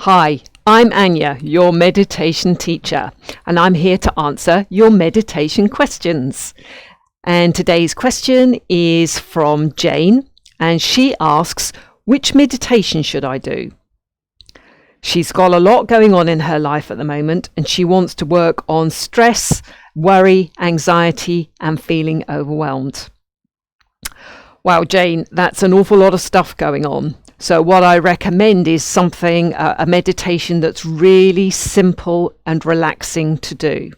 Hi, I'm Annya, your meditation teacher, and I'm here to answer your meditation questions. And today's question is from Jane, and she asks, which meditation should I do? She's got a lot going on in her life at the moment, and she wants to work on stress, worry, anxiety, and feeling overwhelmed. Wow, Jane, that's an awful lot of stuff going on. So what I recommend is something, a meditation that's really simple and relaxing to do.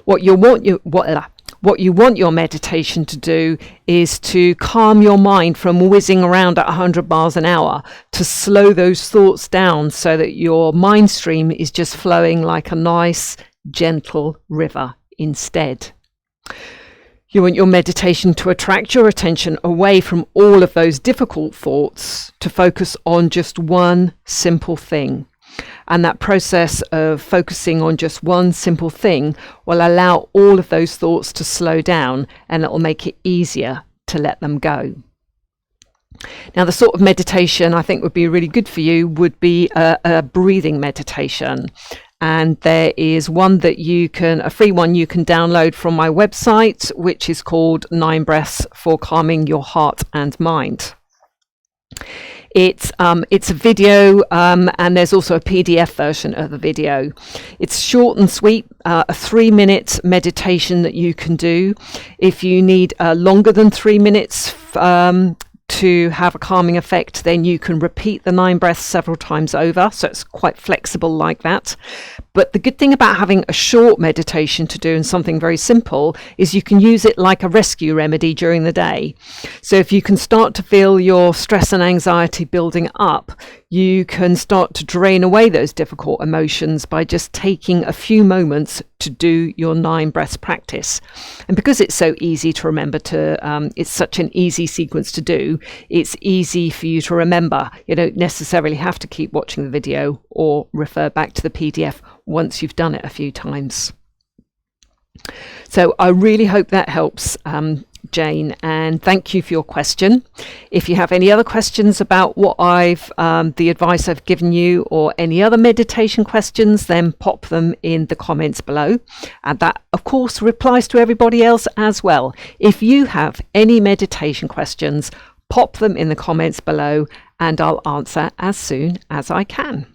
What you want your meditation to do is to calm your mind from whizzing around at 100 miles an hour, to slow those thoughts down so that your mind stream is just flowing like a nice, gentle river instead. You want your meditation to attract your attention away from all of those difficult thoughts to focus on just one simple thing. And that process of focusing on just one simple thing will allow all of those thoughts to slow down, and it will make it easier to let them go. Now, the sort of meditation I think would be really good for you would be a breathing meditation. And there is one that a free one you can download from my website, which is called 9 Breaths for Calming Your Heart and Mind. It's a video, and there's also a PDF version of the video. It's short and sweet, a 3-minute meditation that you can do. If you need longer than 3 minutes to have a calming effect, then you can repeat the 9 breaths several times over. So it's quite flexible like that. But the good thing about having a short meditation to do and something very simple is you can use it like a rescue remedy during the day. So if you can start to feel your stress and anxiety building up, you can start to drain away those difficult emotions by just taking a few moments to do your 9 breaths practice. And because it's so easy to remember it's such an easy sequence to do, it's easy for you to remember. You don't necessarily have to keep watching the video or refer back to the PDF once you've done it a few times. So I really hope that helps, Jane, and thank you for your question. If you have any other questions about what the advice I've given you, or any other meditation questions, then pop them in the comments below. And that, of course, applies to everybody else as well. If you have any meditation questions, pop them in the comments below, and I'll answer as soon as I can.